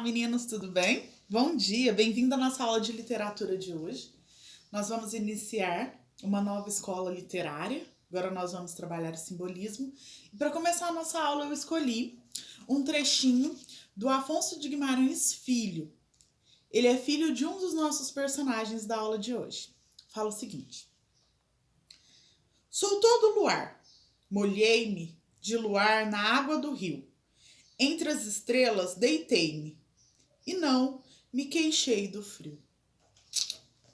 Olá, meninos, tudo bem? Bom dia, bem-vindo à nossa aula de literatura de hoje. Nós vamos iniciar uma nova escola literária. Agora nós vamos trabalhar o simbolismo. E para começar a nossa aula, eu escolhi um trechinho do Afonso de Guimarães Filho. Ele é filho de um dos nossos personagens da aula de hoje. Fala o seguinte: Sou todo luar, molhei-me de luar na água do rio. Entre as estrelas deitei-me e não me queixei do frio.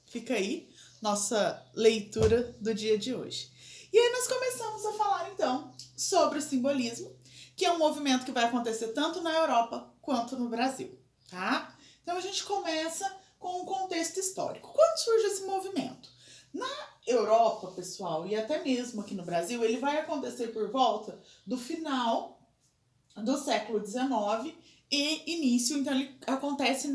Fica aí nossa leitura do dia de hoje. E aí nós começamos a falar então sobre o simbolismo, que é um movimento que vai acontecer tanto na Europa quanto no Brasil, tá? Então a gente começa com um contexto histórico. Quando surge esse movimento? Na Europa, pessoal, e até mesmo aqui no Brasil, ele vai acontecer por volta do final do século XIX e início, então ele acontece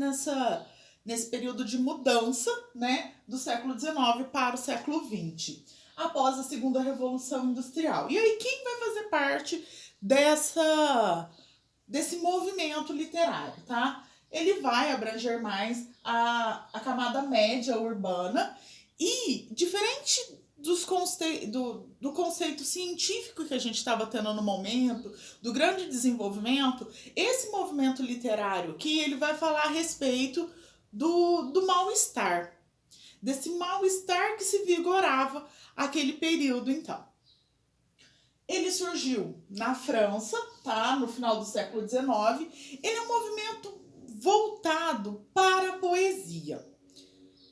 nesse período de mudança, né, do século XIX para o século XX, após a Segunda Revolução Industrial. E aí quem vai fazer parte desse movimento literário, tá? Ele vai abranger mais a camada média urbana e, diferente do conceito científico que a gente estava tendo no momento, do grande desenvolvimento, esse movimento literário que ele vai falar a respeito do mal-estar, desse mal-estar que se vigorava aquele período, então. Ele surgiu na França, tá? No final do século XIX. Ele é um movimento voltado para a poesia.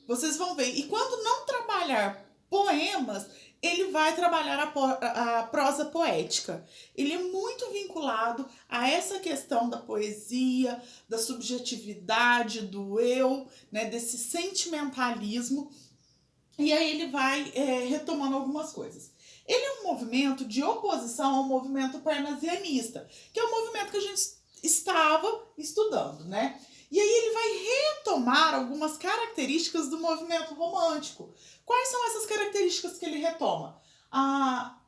Vocês vão ver. E quando não trabalhar poemas, ele vai trabalhar a prosa poética. Ele é muito vinculado a essa questão da poesia, da subjetividade, do eu, né, desse sentimentalismo. E aí ele vai retomando algumas coisas. Ele é um movimento de oposição ao movimento parnasianista, que é o movimento que a gente estava estudando, né? E aí ele vai retomar algumas características do movimento romântico. Quais são essas características que ele retoma?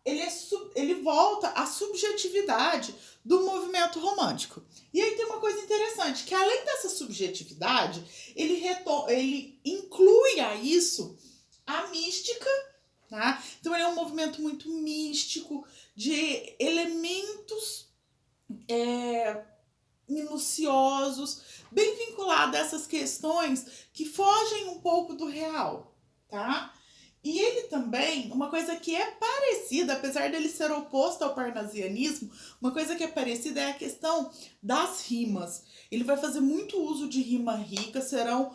Ele volta à subjetividade do movimento romântico. E aí tem uma coisa interessante, que além dessa subjetividade, ele inclui a isso a mística, tá? Então ele é um movimento muito místico, de elementos minuciosos, bem vinculado a essas questões que fogem um pouco do real, tá? E ele também, uma coisa que é parecida, apesar dele ser oposto ao parnasianismo, uma coisa que é parecida é a questão das rimas. Ele vai fazer muito uso de rima rica, serão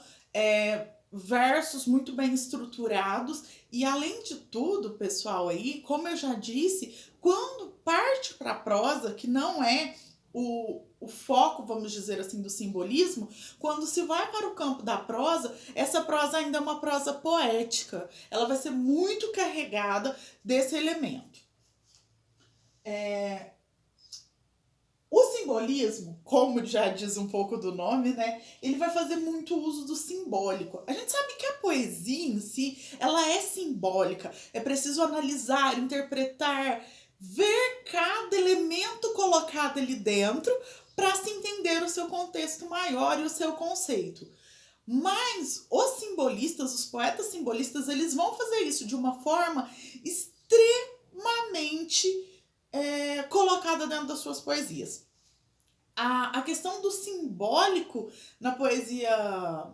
versos muito bem estruturados e, além de tudo, pessoal, aí, como eu já disse, quando parte para a prosa, que não é o foco, vamos dizer assim, do simbolismo, quando se vai para o campo da prosa, essa prosa ainda é uma prosa poética. Ela vai ser muito carregada desse elemento. O simbolismo, como já diz um pouco do nome, né? Ele vai fazer muito uso do simbólico. A gente sabe que a poesia em si, ela é simbólica. É preciso analisar, interpretar, ver cada elemento colocado ali dentro para se entender o seu contexto maior e o seu conceito. Mas os simbolistas, os poetas simbolistas, eles vão fazer isso de uma forma extremamente colocada dentro das suas poesias. A questão do simbólico na poesia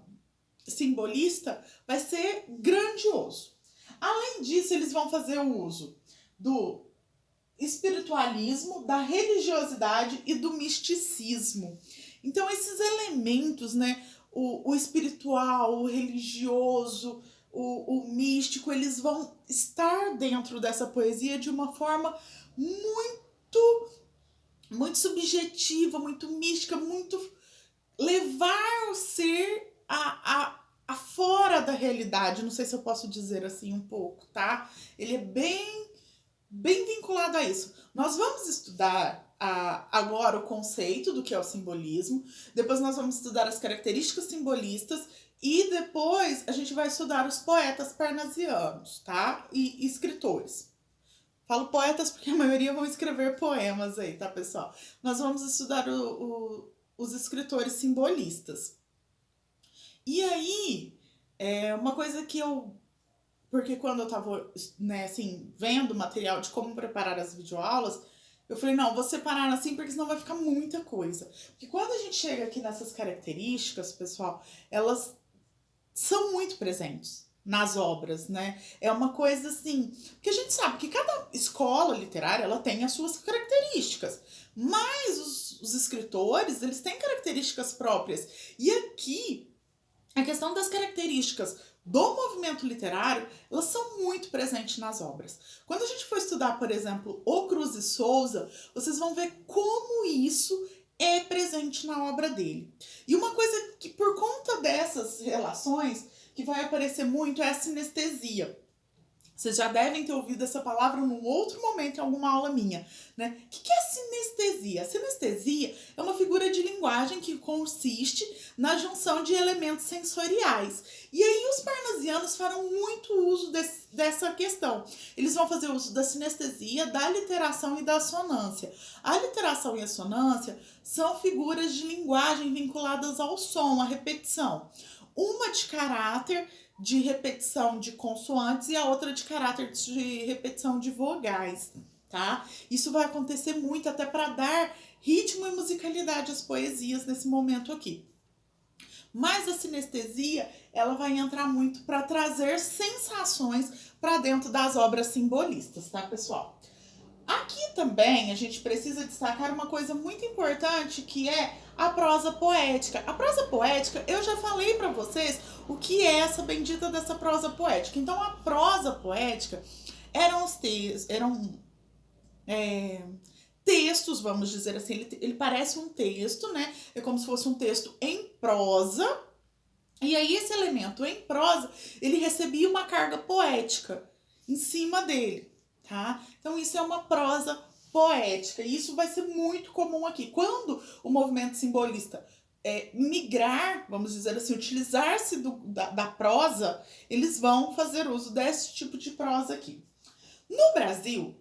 simbolista vai ser grandioso. Além disso, eles vão fazer o uso do espiritualismo, da religiosidade e do misticismo. Então, esses elementos, né, o espiritual, o religioso, o místico, eles vão estar dentro dessa poesia de uma forma muito subjetiva, muito mística, muito levar o ser a fora da realidade. Não sei se eu posso dizer assim um pouco, tá? Ele é bem vinculado a isso. Nós vamos estudar agora o conceito do que é o simbolismo, depois nós vamos estudar as características simbolistas e depois a gente vai estudar os poetas parnasianos, tá? E escritores. Falo poetas porque a maioria vão escrever poemas aí, tá, pessoal? Nós vamos estudar os escritores simbolistas. E aí, uma coisa que eu... Porque quando eu tava, né, assim, vendo material de como preparar as videoaulas, eu falei, não, vou separar assim, porque senão vai ficar muita coisa. Porque quando a gente chega aqui nessas características, pessoal, elas são muito presentes nas obras, né? É uma coisa assim, porque a gente sabe que cada escola literária, ela tem as suas características, mas os escritores, eles têm características próprias. E aqui, a questão das características do movimento literário, elas são muito presentes nas obras. Quando a gente for estudar, por exemplo, o Cruz e Souza, vocês vão ver como isso é presente na obra dele. E uma coisa que, por conta dessas relações, que vai aparecer muito é a sinestesia. Vocês já devem ter ouvido essa palavra num outro momento, em alguma aula minha, né? O que é sinestesia? A sinestesia é uma figura de linguagem que consiste na junção de elementos sensoriais. E aí os parnasianos farão muito uso dessa questão. Eles vão fazer uso da sinestesia, da literação e da assonância. A literação e a assonância são figuras de linguagem vinculadas ao som, à repetição. Uma de caráter de repetição de consoantes e a outra de caráter de repetição de vogais, tá? Isso vai acontecer muito até para dar ritmo e musicalidade às poesias nesse momento aqui. Mas a sinestesia, ela vai entrar muito para trazer sensações para dentro das obras simbolistas, tá, pessoal? Aqui também a gente precisa destacar uma coisa muito importante, que é a prosa poética. A prosa poética, eu já falei para vocês o que é essa bendita dessa prosa poética. Então, a prosa poética eram textos, vamos dizer assim, ele parece um texto, né? É como se fosse um texto em prosa. E aí esse elemento em prosa, ele recebia uma carga poética em cima dele, tá? Então isso é uma prosa poética, e isso vai ser muito comum aqui. Quando o movimento simbolista migrar, vamos dizer assim, utilizar-se da prosa, eles vão fazer uso desse tipo de prosa aqui. No Brasil,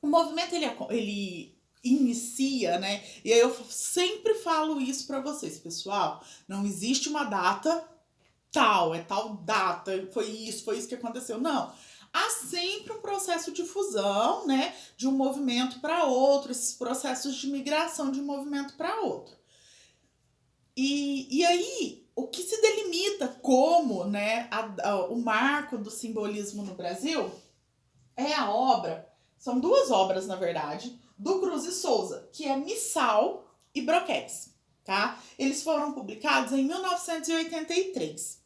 o movimento ele inicia, né? E aí eu sempre falo isso para vocês, pessoal. Não existe uma data tal, é tal data, foi isso que aconteceu. Não. Há sempre um processo de fusão, né? De um movimento para outro, esses processos de migração de um movimento para outro. E aí, o que se delimita como, né, o marco do simbolismo no Brasil é a obra, são duas obras, na verdade, do Cruz e Souza, que é Missal e Broquetes, tá? Eles foram publicados em 1983.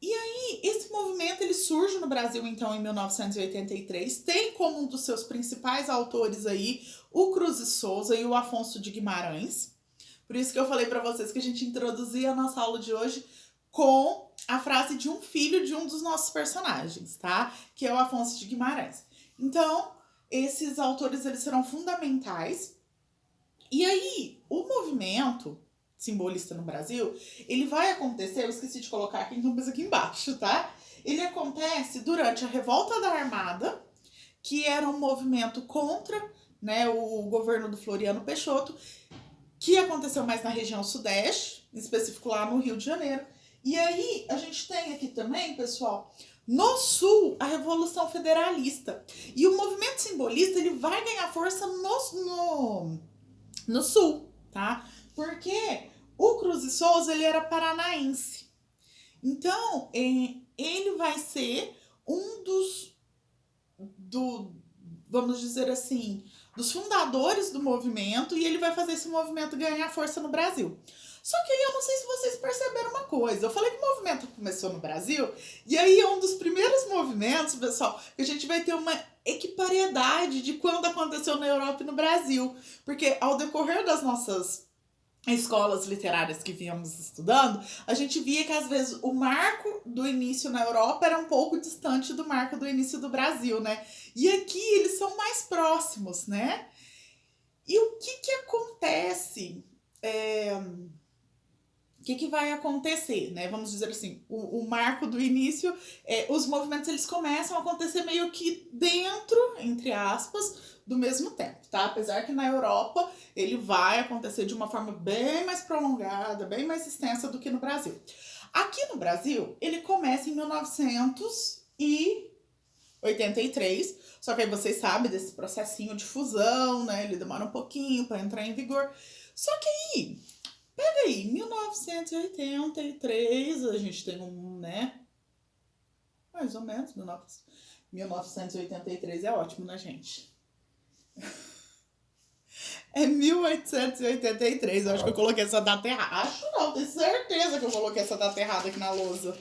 E aí, esse movimento, ele surge no Brasil, então, em 1983, tem como um dos seus principais autores aí o Cruz e Souza e o Afonso de Guimarães. Por isso que eu falei para vocês que a gente introduzia a nossa aula de hoje com a frase de um filho de um dos nossos personagens, tá? Que é o Afonso de Guimarães. Então, esses autores, eles serão fundamentais. E aí, o movimento simbolista no Brasil, ele vai acontecer, eu esqueci de colocar aqui, então pus aqui embaixo, tá? Ele acontece durante a Revolta da Armada, que era um movimento contra, né, o governo do Floriano Peixoto, que aconteceu mais na região sudeste, em específico lá no Rio de Janeiro. E aí, a gente tem aqui também, pessoal, no sul, a Revolução Federalista. E o movimento simbolista, ele vai ganhar força no sul, tá? Porque o Cruz e Souza, ele era paranaense. Então, ele vai ser um vamos dizer assim, dos fundadores do movimento, e ele vai fazer esse movimento ganhar força no Brasil. Só que aí eu não sei se vocês perceberam uma coisa. Eu falei que o movimento começou no Brasil, e aí é um dos primeiros movimentos, pessoal, que a gente vai ter uma equipariedade de quando aconteceu na Europa e no Brasil. Porque ao decorrer das nossas escolas literárias que vínhamos estudando, a gente via que às vezes o marco do início na Europa era um pouco distante do marco do início do Brasil, né? E aqui eles são mais próximos, né? E o que acontece? O que vai acontecer, né? Vamos dizer assim, o marco do início, os movimentos, eles começam a acontecer meio que dentro, entre aspas, do mesmo tempo, tá? Apesar que na Europa ele vai acontecer de uma forma bem mais prolongada, bem mais extensa do que no Brasil. Aqui no Brasil, ele começa em 1983, só que aí vocês sabem desse processinho de fusão, né? Ele demora um pouquinho para entrar em vigor. Só que aí, pega aí, 1983, a gente tem né? Mais ou menos, 1983 é ótimo, né, gente? É 1883, eu acho que eu coloquei essa data errada. Acho não, tenho certeza que eu coloquei essa data errada aqui na lousa.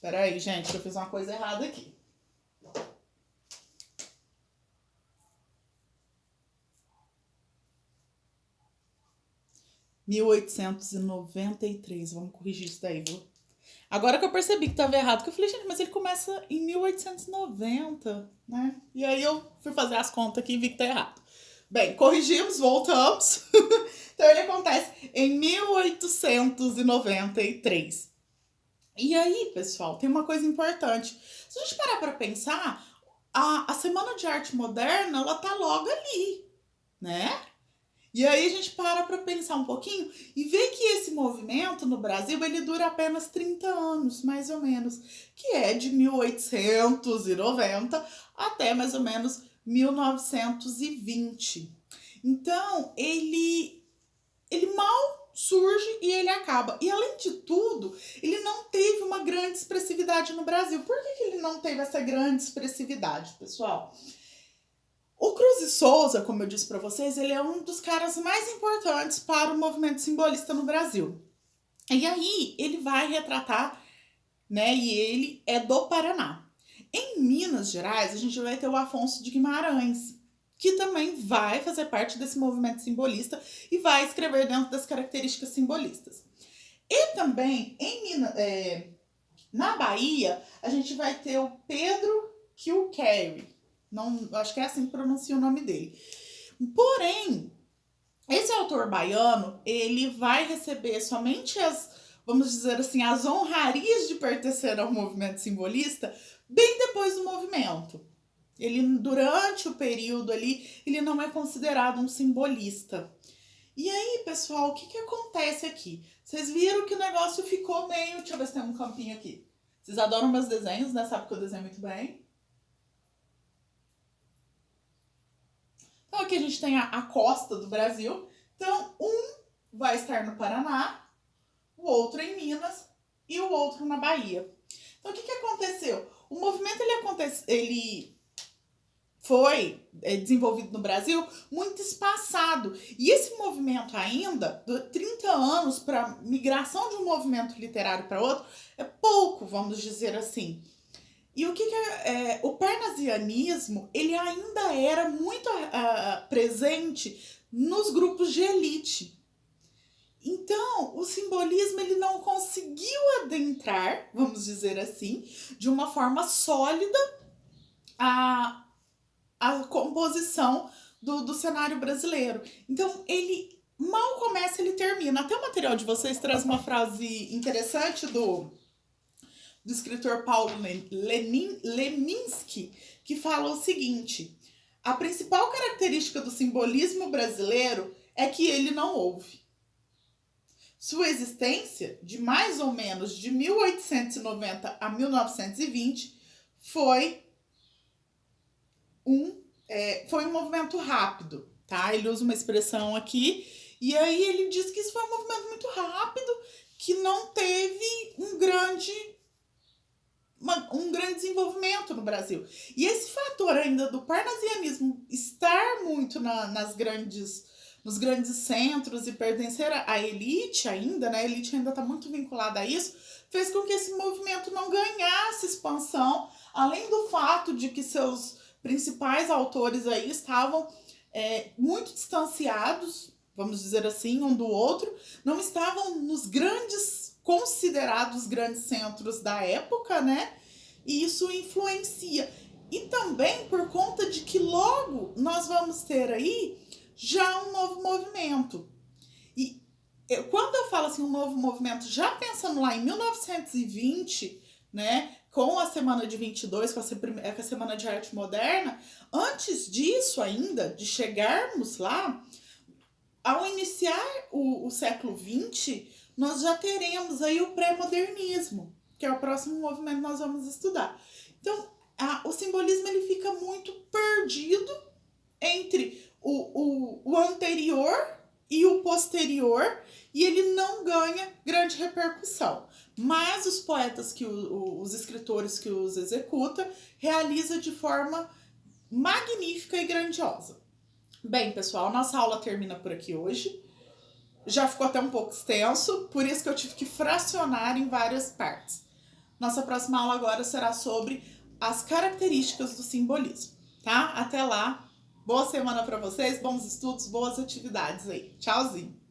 Pera aí, gente, que eu fiz uma coisa errada aqui. (1893), vamos corrigir isso daí, viu? Agora que eu percebi que tava errado, que eu falei, gente, mas ele começa em 1890, né? E aí eu fui fazer as contas aqui e vi que tá errado. Bem, corrigimos, voltamos. Então ele acontece em 1893. E aí, pessoal, tem uma coisa importante. Se a gente parar pra pensar, a Semana de Arte Moderna, ela tá logo ali, né? E aí a gente para pensar um pouquinho e vê que esse movimento no Brasil, ele dura apenas 30 anos, mais ou menos, que é de 1890 até mais ou menos 1920. Então, ele mal surge e ele acaba. E além de tudo, ele não teve uma grande expressividade no Brasil. Por que ele não teve essa grande expressividade, pessoal? O Cruz e Souza, como eu disse para vocês, ele é um dos caras mais importantes para o movimento simbolista no Brasil. E aí ele vai retratar, né? E ele é do Paraná. Em Minas Gerais, a gente vai ter o Afonso de Guimarães, que também vai fazer parte desse movimento simbolista e vai escrever dentro das características simbolistas. E também na Bahia, a gente vai ter o Pedro Kilkerry. Não, acho que é assim que pronuncia o nome dele. Porém, esse autor baiano, ele vai receber somente vamos dizer assim, as honrarias de pertencer ao movimento simbolista bem depois do movimento. Ele, durante o período ali, ele não é considerado um simbolista. E aí, pessoal, o que acontece aqui? Vocês viram que o negócio ficou meio... Deixa eu ver se tem um campinho aqui. Vocês adoram meus desenhos, né? Sabe que eu desenho muito bem. Então aqui a gente tem a costa do Brasil. Então um vai estar no Paraná, o outro em Minas e o outro na Bahia. Então o que aconteceu? O movimento ele foi desenvolvido no Brasil muito espaçado. E esse movimento ainda, de 30 anos para migração de um movimento literário para outro, é pouco, vamos dizer assim. E o parnasianismo, ele ainda era muito presente nos grupos de elite. Então, o simbolismo ele não conseguiu adentrar, vamos dizer assim, de uma forma sólida a composição do cenário brasileiro. Então, ele mal começa, ele termina. Até o material de vocês traz uma frase interessante do escritor Paulo Leminski, que fala o seguinte: a principal característica do simbolismo brasileiro é que ele não houve. Sua existência, de mais ou menos de 1890 a 1920, foi um movimento rápido, tá? Ele usa uma expressão aqui, e aí ele diz que isso foi um movimento muito rápido, que não teve um grande desenvolvimento no Brasil. E esse fator ainda do parnasianismo estar muito nos grandes centros e pertencer à elite ainda, né? A elite ainda está muito vinculada a isso, fez com que esse movimento não ganhasse expansão, além do fato de que seus principais autores aí estavam muito distanciados, vamos dizer assim, um do outro, não estavam nos considerados grandes centros da época, né? E isso influencia. E também por conta de que logo nós vamos ter aí já um novo movimento. E quando eu falo assim, um novo movimento, já pensando lá em 1920, né? com a semana de 22, com a semana de arte moderna, antes disso ainda, de chegarmos lá, ao iniciar o século XX, nós já teremos aí o pré-modernismo, que é o próximo movimento que nós vamos estudar. Então, o simbolismo ele fica muito perdido entre o anterior e o posterior, e ele não ganha grande repercussão. Mas os poetas, os escritores que os executam, realizam de forma magnífica e grandiosa. Bem, pessoal, nossa aula termina por aqui hoje. Já ficou até um pouco extenso, por isso que eu tive que fracionar em várias partes. Nossa próxima aula agora será sobre as características do simbolismo, tá? Até lá, boa semana para vocês, bons estudos, boas atividades aí. Tchauzinho!